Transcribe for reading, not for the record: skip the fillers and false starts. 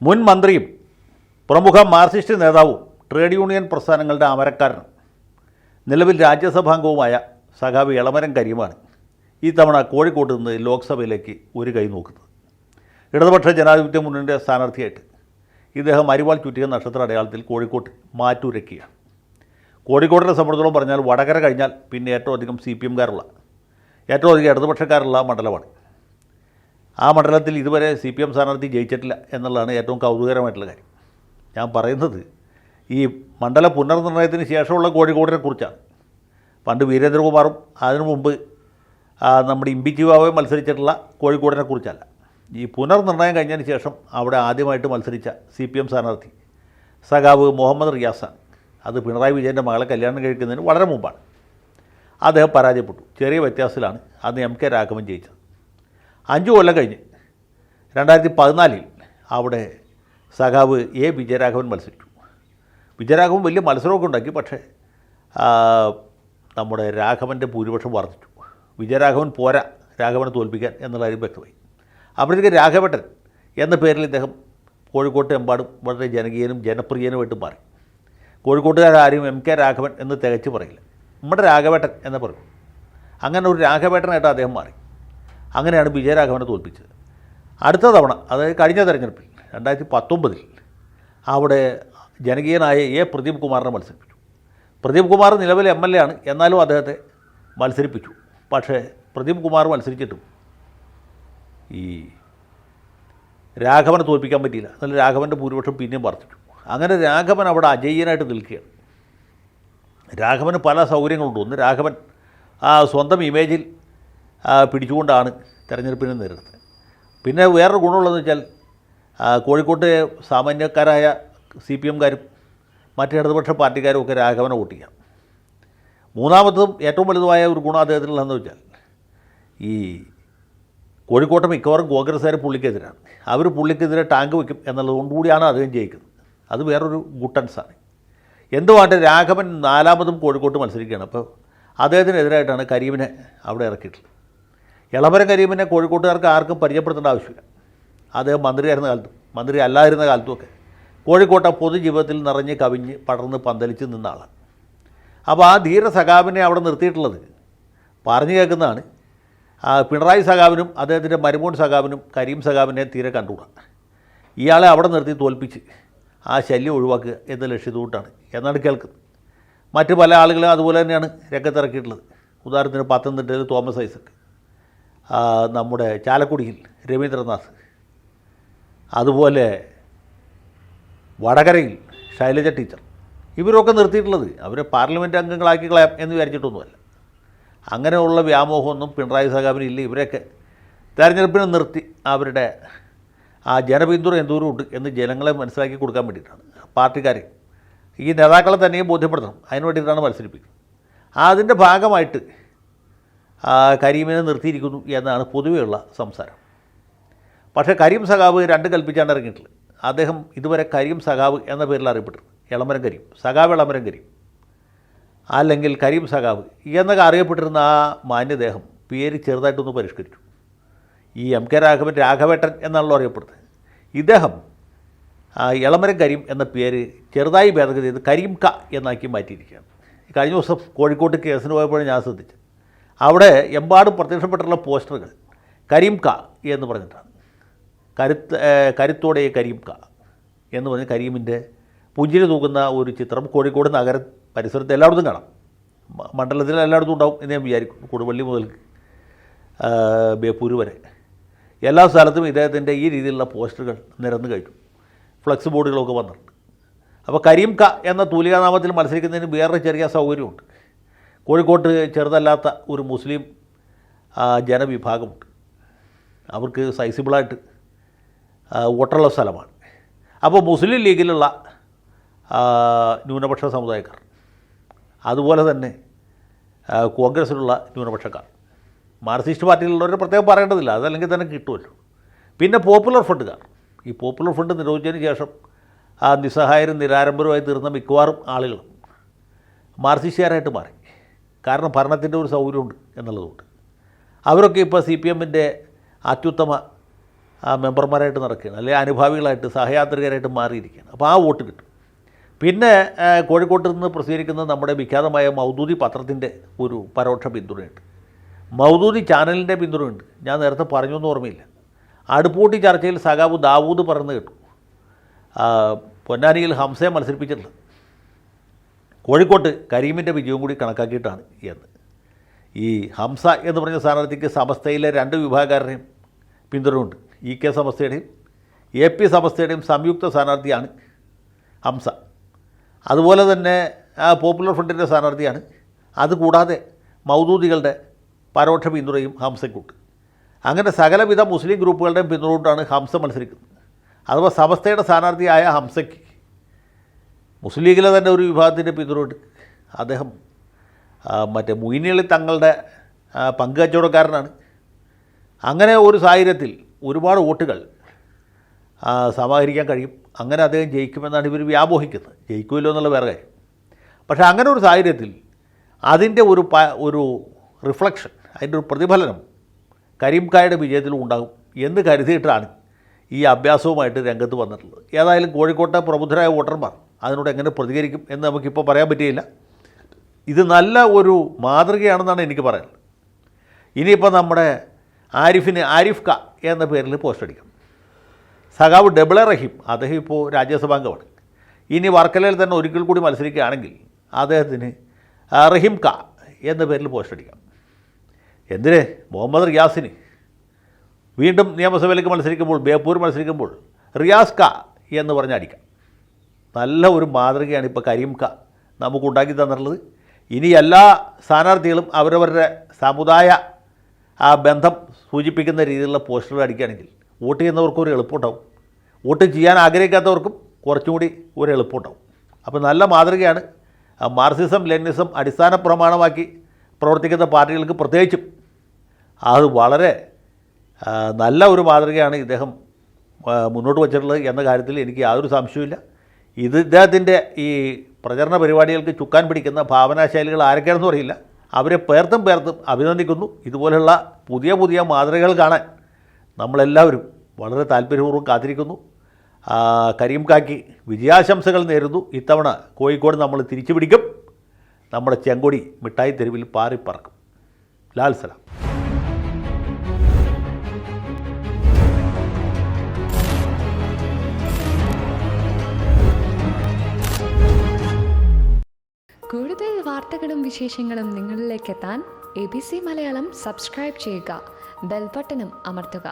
മുൻ മന്ത്രിയും പ്രമുഖ മാർക്സിസ്റ്റ് നേതാവും ട്രേഡ് യൂണിയൻ പ്രസ്ഥാനങ്ങളുടെ അമരക്കാരനും നിലവിൽ രാജ്യസഭാംഗവുമായ സഖാവ് എളമരം കരീമാണ് ഈ തവണ കോഴിക്കോട്ട് നിന്ന് ലോക്സഭയിലേക്ക് ഒരു കൈ നോക്കുന്നത്. ഇടതുപക്ഷ ജനാധിപത്യ മുന്നണിയുടെ സ്ഥാനാർത്ഥിയായിട്ട് ഇദ്ദേഹം അരിവാൾ ചുറ്റിയ നക്ഷത്ര അടയാളത്തിൽ കോഴിക്കോട്ട് മാറ്റുരയ്ക്കുകയാണ്. കോഴിക്കോട്ടിനെ സംബന്ധിച്ചോളം പറഞ്ഞാൽ വടകര കഴിഞ്ഞാൽ പിന്നെ ഏറ്റവും അധികം CPMകാരുള്ള, ഏറ്റവും അധികം ഇടതുപക്ഷക്കാരുള്ള മണ്ഡലമാണ്. ആ മണ്ഡലത്തിൽ ഇതുവരെ CPM സ്ഥാനാർത്ഥി ജയിച്ചിട്ടില്ല എന്നുള്ളതാണ് ഏറ്റവും കൗതുകരമായിട്ടുള്ള കാര്യം. ഞാൻ പറയുന്നത് ഈ മണ്ഡല പുനർനിർണയത്തിന് ശേഷമുള്ള കോഴിക്കോടിനെ കുറിച്ചാണ്. പണ്ട് വീരേന്ദ്രകുമാറും അതിനു മുമ്പ് നമ്മുടെ ഇമ്പിച്ചി ബാബയും മത്സരിച്ചിട്ടുള്ള കോഴിക്കോടിനെ കുറിച്ചല്ല. ഈ പുനർനിർണയം കഴിഞ്ഞതിന് ശേഷം അവിടെ ആദ്യമായിട്ട് മത്സരിച്ച CPM സ്ഥാനാർത്ഥി സഖാവ് മുഹമ്മദ് റിയാസാണ്. അത് പിണറായി വിജയൻ്റെ മകളെ കല്യാണം കഴിക്കുന്നതിന് വളരെ മുമ്പാണ്. അദ്ദേഹം പരാജയപ്പെട്ടു. ചെറിയ വ്യത്യാസത്തിലാണ് അന്ന് MK രാഘവൻ ജയിച്ചത്. 5 കൊല്ലം കഴിഞ്ഞ് 2014 അവിടെ സഖാവ് A വിജയരാഘവൻ മത്സരിച്ചു. വിജയരാഘവൻ വലിയ മത്സരമൊക്കെ ഉണ്ടാക്കി. പക്ഷേ നമ്മുടെ രാഘവൻ്റെ ഭൂരിപക്ഷം വർദ്ധിച്ചു. വിജയരാഘവൻ പോരാ രാഘവനെ തോൽപ്പിക്കാൻ എന്നുള്ള കാര്യം വ്യക്തമായി. അപ്പോഴത്തേക്ക് രാഘവേട്ടൻ എന്ന പേരിൽ ഇദ്ദേഹം കോഴിക്കോട്ട് എമ്പാടും വളരെ ജനകീയനും ജനപ്രിയനുമായിട്ട് മാറി. കോഴിക്കോട്ടുകാരും MK രാഘവൻ എന്ന് തികച്ച് പറയില്ല, നമ്മുടെ രാഘവേട്ടൻ എന്ന് പറയും. അങ്ങനെ ഒരു രാഘവേട്ടനായിട്ട് അദ്ദേഹം മാറി. അങ്ങനെയാണ് വിജയരാഘവനെ തോൽപ്പിച്ചത്. അടുത്ത തവണ, അതായത് കഴിഞ്ഞ തെരഞ്ഞെടുപ്പിൽ 2019 അവിടെ ജനകീയനായ A പ്രദീപ് കുമാറിനെ മത്സരിപ്പിച്ചു. പ്രദീപ് കുമാർ നിലവിലെ MLA ആണ്, എന്നാലും അദ്ദേഹത്തെ മത്സരിപ്പിച്ചു. പക്ഷേ പ്രദീപ് കുമാർ മത്സരിച്ചിട്ടും ഈ രാഘവനെ തോൽപ്പിക്കാൻ പറ്റിയില്ല. എന്നാൽ രാഘവൻ്റെ ഭൂരിപക്ഷം പിന്നെയും വർദ്ധിച്ചു. അങ്ങനെ രാഘവൻ അവിടെ അജയ്യനായിട്ട് നിൽക്കുകയാണ്. രാഘവന് പല സൗകര്യങ്ങളുണ്ട്. ഒന്ന്, രാഘവൻ സ്വന്തം ഇമേജിൽ പിടിച്ചുകൊണ്ടാണ് തെരഞ്ഞെടുപ്പിനെ നേരിടുന്നത്. പിന്നെ വേറൊരു ഗുണമുള്ളതെന്ന് വെച്ചാൽ കോഴിക്കോട്ട് സാമാന്യക്കാരായ CPMകാരും മറ്റ് ഇടതുപക്ഷ പാർട്ടിക്കാരും ഒക്കെ രാഘവനെ വോട്ട് ചെയ്യാം. മൂന്നാമതും ഏറ്റവും വലുതുമായ ഒരു ഗുണം അദ്ദേഹത്തിനുള്ളതെന്ന് വെച്ചാൽ ഈ കോഴിക്കോട്ടെ മിക്കവാറും കോൺഗ്രസ്സുകാർ പുള്ളിക്കെതിരാണ്. അവർ പുള്ളിക്കെതിരെ ടാങ്ക് വയ്ക്കും എന്നുള്ളതുകൊണ്ടുകൂടിയാണ് അദ്ദേഹം ജയിക്കുന്നത്. അത് വേറൊരു ഗുട്ടൻസാണ്. എന്തുവാണ്ട് രാഘവൻ 4ാമതും കോഴിക്കോട്ട് മത്സരിക്കുകയാണ്. അപ്പോൾ അദ്ദേഹത്തിനെതിരായിട്ടാണ് കരീമിനെ അവിടെ ഇറക്കിയിട്ടുള്ളത്. എളമരം കരീമിനെ കോഴിക്കോട്ടുകാർക്ക് ആർക്കും പരിചയപ്പെടുത്തേണ്ട ആവശ്യമില്ല. അദ്ദേഹം മന്ത്രിയായിരുന്ന കാലത്തും മന്ത്രി അല്ലാതിരുന്ന കാലത്തുമൊക്കെ കോഴിക്കോട്ടെ പൊതുജീവിതത്തിൽ നിറഞ്ഞ് കവിഞ്ഞ് പടർന്ന് പന്തലിച്ച് നിന്ന ആളാണ്. അപ്പോൾ ആ ധീര സഖാവിനെ അവിടെ നിർത്തിയിട്ടുള്ളത് പറഞ്ഞു കേൾക്കുന്നതാണ്. പിണറായി സഖാവിനും അദ്ദേഹത്തിൻ്റെ മരുമോൻ സഖാവിനും കരീം സഖാവിനെ തീരെ കണ്ടുകൂടാ. ഇയാളെ അവിടെ നിർത്തി തോൽപ്പിച്ച് ആ ശല്യം ഒഴിവാക്കുക എന്ന ലക്ഷ്യത്തോട്ടാണ് എന്നാണ് കേൾക്കുന്നത്. മറ്റ് പല ആളുകളും അതുപോലെ തന്നെയാണ് രംഗത്തിറക്കിയിട്ടുള്ളത്. ഉദാഹരണത്തിന് പത്തനംതിട്ടയിൽ തോമസ് ഐസക്, നമ്മുടെ ചാലക്കുടിയിൽ രവീന്ദ്രനാഥ്, അതുപോലെ വടകരയിൽ ശൈലജ ടീച്ചർ, ഇവരൊക്കെ നിർത്തിയിട്ടുള്ളത് അവരെ പാർലമെൻറ്റ് അംഗങ്ങളാക്കി കളയാം എന്ന് വിചാരിച്ചിട്ടൊന്നുമല്ല. അങ്ങനെയുള്ള വ്യാമോഹമൊന്നും പിണറായി സഖാവിനില്ല. ഇവരൊക്കെ തെരഞ്ഞെടുപ്പിനെ നിർത്തി അവരുടെ ആ ജനപിന്തുണ എന്തോരമുണ്ട് എന്ന് ജനങ്ങളെ മനസ്സിലാക്കി കൊടുക്കാൻ വേണ്ടിയിട്ടാണ്. പാർട്ടിക്കാരെ ഈ നേതാക്കളെ തന്നെയും ബോധ്യപ്പെടുത്തണം, അതിന് വേണ്ടിയിട്ടാണ് മത്സരിപ്പിക്കുന്നത്. അതിൻ്റെ ഭാഗമായിട്ട് കരീമിനെ നിർത്തിയിരിക്കുന്നു എന്നാണ് പൊതുവെയുള്ള സംസാരം. പക്ഷേ കരീം സഖാവ് 2 കൽപ്പിച്ചാണ് ഇറങ്ങിയിട്ടുള്ളത്. അദ്ദേഹം ഇതുവരെ കരീം സഖാവ് എന്ന പേരിൽ അറിയപ്പെട്ടത് എളമരം കരീം, സഖാവ് എളമരം കരീം, അല്ലെങ്കിൽ കരീം സഖാവ് എന്നൊക്കെ അറിയപ്പെട്ടിരുന്ന ആ മാന്യദേഹം പേര് ചെറുതായിട്ടൊന്ന് പരിഷ്കരിച്ചു. ഈ MK രാഘവൻ രാഘവേട്ടൻ എന്നാണല്ലോ അറിയപ്പെടുന്നത്. ഇദ്ദേഹം എളമരം കരീം എന്ന പേര് ചെറുതായി ഭേദഗതി ചെയ്ത് കരീം ക എന്നാക്കി മാറ്റിയിരിക്കുകയാണ്. കഴിഞ്ഞ ദിവസം കോഴിക്കോട്ട് കേസിന് പോയപ്പോഴും ഞാൻ ശ്രദ്ധിച്ചു. അവിടെ എമ്പാടും പ്രത്യക്ഷപ്പെട്ടിട്ടുള്ള പോസ്റ്ററുകൾ കരീം ക എന്ന് പറഞ്ഞിട്ടാണ്. കരുത്തോടെ കരീം ക എന്ന് പറഞ്ഞ് കരീമിൻ്റെ പുഞ്ചിരി തൂക്കുന്ന ഒരു ചിത്രം കോഴിക്കോട് നഗര പരിസരത്ത് എല്ലായിടത്തും കാണാം. മണ്ഡലത്തിൽ എല്ലായിടത്തും ഉണ്ടാവും എന്ന് ഞാൻ വിചാരിക്കും. കൊടുവള്ളി മുതൽ ബേപ്പൂർ വരെ എല്ലാ സ്ഥലത്തും ഇദ്ദേഹത്തിൻ്റെ ഈ രീതിയിലുള്ള പോസ്റ്ററുകൾ നിരന്ന് കഴിഞ്ഞു. ഫ്ലക്സ് ബോർഡുകളൊക്കെ വന്നിട്ടുണ്ട്. അപ്പോൾ കരീം ക എന്ന തൂലികാനാമത്തിൽ മത്സരിക്കുന്നതിന് വേറൊരു ചെറിയ സൗകര്യമുണ്ട്. കോഴിക്കോട്ട് ചെറുതല്ലാത്ത ഒരു മുസ്ലിം ജനവിഭാഗമുണ്ട്. അവർക്ക് സൈസിബിളായിട്ട് വോട്ടുള്ള സ്ഥലമാണ്. അപ്പോൾ മുസ്ലിം ലീഗിലുള്ള ന്യൂനപക്ഷ സമുദായക്കാർ, അതുപോലെ തന്നെ കോൺഗ്രസ്സിലുള്ള ന്യൂനപക്ഷക്കാർ, മാർക്സിസ്റ്റ് പാർട്ടിയിലുള്ളവരെ പ്രത്യേകം പറയേണ്ടതില്ല, അതല്ലെങ്കിൽ തന്നെ കിട്ടുമല്ലോ. പിന്നെ പോപ്പുലർ ഫണ്ടുകാർ. ഈ പോപ്പുലർ ഫണ്ട് നിരോധിച്ചതിന് ശേഷം നിസ്സഹായരും നിരാരംഭരുമായി തീർന്ന മിക്കവാറും ആളുകളും മാർക്സിസ്റ്റുകാരായിട്ട് മാറി. കാരണം ഭരണത്തിൻ്റെ ഒരു സൗകര്യമുണ്ട് എന്നുള്ളതുകൊണ്ട്. അവരൊക്കെ ഇപ്പോൾ CPMൻ്റെ അത്യുത്തമ മെമ്പർമാരായിട്ട് നടക്കുകയാണ്, അല്ലെങ്കിൽ അനുഭാവികളായിട്ട് സഹയാത്രികരായിട്ട് മാറിയിരിക്കുകയാണ്. അപ്പോൾ ആ വോട്ട് കിട്ടും. പിന്നെ കോഴിക്കോട്ട് നിന്ന് പ്രസിദ്ധീകരിക്കുന്ന നമ്മുടെ വിഖ്യാതമായ മൗദൂദി പത്രത്തിൻ്റെ ഒരു പരോക്ഷ പിന്തുണയുണ്ട്. മൗദൂദി ചാനലിൻ്റെ പിന്തുണയുണ്ട്. ഞാൻ നേരത്തെ പറഞ്ഞൊന്നും ഓർമ്മയില്ല. അടുപ്പൂട്ടി ചർച്ചയിൽ സഖാബ് ദാവൂദ് പറയുന്നത് കേട്ടു, പൊന്നാനിയിൽ ഹംസയെ മത്സരിപ്പിച്ചിട്ടുള്ളത് കോഴിക്കോട്ട് കരീമിൻ്റെ വിജയവും കൂടി കണക്കാക്കിയിട്ടാണ് എന്ന്. ഈ ഹംസ എന്ന് പറഞ്ഞ സ്ഥാനാർത്ഥിക്ക് സമസ്തയിലെ 2 വിഭാഗക്കാരുടെയും പിന്തുണയുണ്ട്. EK സമസ്തയുടെയും AP സമസ്തയുടെയും സംയുക്ത സ്ഥാനാർത്ഥിയാണ് ഹംസ. അതുപോലെ തന്നെ പോപ്പുലർ ഫ്രണ്ടിൻ്റെ സ്ഥാനാർത്ഥിയാണ്. അതുകൂടാതെ മൗദൂദികളുടെ പരോക്ഷ പിന്തുണയും ഹംസയ്ക്കുണ്ട്. അങ്ങനെ സകലവിധ മുസ്ലിം ഗ്രൂപ്പുകളുടെയും പിന്തുണകൊണ്ടാണ് ഹംസ മത്സരിക്കുന്നത്. അഥവാ സമസ്തയുടെ സ്ഥാനാർത്ഥിയായ ഹംസയ്ക്ക് മുസ്ലിം ലീഗിലെ തന്നെ ഒരു വിഭാഗത്തിൻ്റെ പിന്തുണയുണ്ട്. അദ്ദേഹം മറ്റേ മുയിനിയളി തങ്ങളുടെ പങ്കുകച്ചവടക്കാരനാണ്. അങ്ങനെ ഒരു സാഹചര്യത്തിൽ ഒരുപാട് വോട്ടുകൾ സമാഹരിക്കാൻ കഴിയും. അങ്ങനെ അദ്ദേഹം ജയിക്കുമെന്നാണ് ഇവർ വ്യാമോഹിക്കുന്നത്. ജയിക്കുമല്ലോ എന്നുള്ള വേറെ കാര്യം. പക്ഷേ അങ്ങനെ ഒരു സാഹചര്യത്തിൽ അതിൻ്റെ ഒരു റിഫ്ലക്ഷൻ, അതിൻ്റെ ഒരു പ്രതിഫലനം കരീംകായുടെ വിജയത്തിലും ഉണ്ടാകും എന്ന് കരുതിയിട്ടാണ് ഈ അഭ്യാസവുമായിട്ട് രംഗത്ത് വന്നിട്ടുള്ളത്. ഏതായാലും കോഴിക്കോട്ടെ പ്രബുദ്ധരായ വോട്ടർമാർ അതിനോട് എങ്ങനെ പ്രതികരിക്കും എന്ന് നമുക്കിപ്പോൾ പറയാൻ പറ്റിയില്ല. ഇത് നല്ല ഒരു മാതൃകയാണെന്നാണ് എനിക്ക് പറയാനുള്ളത്. ഇനിയിപ്പോൾ നമ്മുടെ ആരിഫ് ക എന്ന പേരിൽ പോസ്റ്റ് അടിക്കണം. സഖാവ് ഡബിളെ റഹീം, അദ്ദേഹം ഇപ്പോൾ രാജ്യസഭാംഗമാണ്. ഇനി വർക്കലയിൽ തന്നെ ഒരിക്കൽ കൂടി മത്സരിക്കുകയാണെങ്കിൽ അദ്ദേഹത്തിന് റഹീം ക എന്ന പേരിൽ പോസ്റ്റ് അടിക്കാം. എന്തിന്? മുഹമ്മദ് റിയാസിന് വീണ്ടും നിയമസഭയിലേക്ക് മത്സരിക്കുമ്പോൾ, ബേപ്പൂർ മത്സരിക്കുമ്പോൾ റിയാസ് ക എന്ന് പറഞ്ഞ് അടിക്കാം. നല്ല ഒരു മാതൃകയാണ് ഇപ്പോൾ കരീം ക നമുക്കുണ്ടാക്കി തന്നിട്ടുള്ളത്. ഇനി എല്ലാ സ്ഥാനാർത്ഥികളും അവരവരുടെ സമുദായ ബന്ധം സൂചിപ്പിക്കുന്ന രീതിയിലുള്ള പോസ്റ്ററുകൾ അടിക്കുകയാണെങ്കിൽ വോട്ട് ചെയ്യുന്നവർക്കും ഒരു എളുപ്പമുണ്ടാവും, വോട്ട് ചെയ്യാൻ ആഗ്രഹിക്കാത്തവർക്കും കുറച്ചും കൂടി ഒരു എളുപ്പമുണ്ടാവും. അപ്പോൾ നല്ല മാതൃകയാണ്. മാർക്സിസം ലെനിനിസം അടിസ്ഥാന പ്രമാണമാക്കി പ്രവർത്തിക്കുന്ന പാർട്ടികൾക്ക് പ്രത്യേകിച്ചും അത് വളരെ നല്ല ഒരു മാതൃകയാണ് ഇദ്ദേഹം മുന്നോട്ട് വച്ചിട്ടുള്ളത് എന്ന കാര്യത്തിൽ എനിക്ക് യാതൊരു സംശയവുമില്ല. ഇദ്ദേഹത്തിൻ്റെ ഈ പ്രചരണ പരിപാടികൾക്ക് ചുക്കാൻ പിടിക്കുന്ന ഭാവനാശൈലികൾ ആരൊക്കെയാണെന്ന് അറിയില്ല. അവരെ പേർത്തും അഭിനന്ദിക്കുന്നു. ഇതുപോലുള്ള പുതിയ മാതൃകകൾ കാണാൻ നമ്മളെല്ലാവരും വളരെ താല്പര്യപൂർവ്വം കാത്തിരിക്കുന്നു. കരീം കാക്കി വിജയാശംസകൾ നേരുന്നു. ഇത്തവണ കോഴിക്കോട് നമ്മൾ തിരിച്ചു പിടിക്കും. നമ്മുടെ ചെങ്കൊടി മിഠായി തെരുവിൽ പാറിപ്പറക്കും. ലാൽ സലാം. കൂടുതൽ വാർത്തകളും വിശേഷങ്ങളും നിങ്ങളിലേക്ക് എത്താൻ ABC മലയാളം സബ്സ്ക്രൈബ് ചെയ്യുക, ബെൽ ബട്ടണും അമർത്തുക.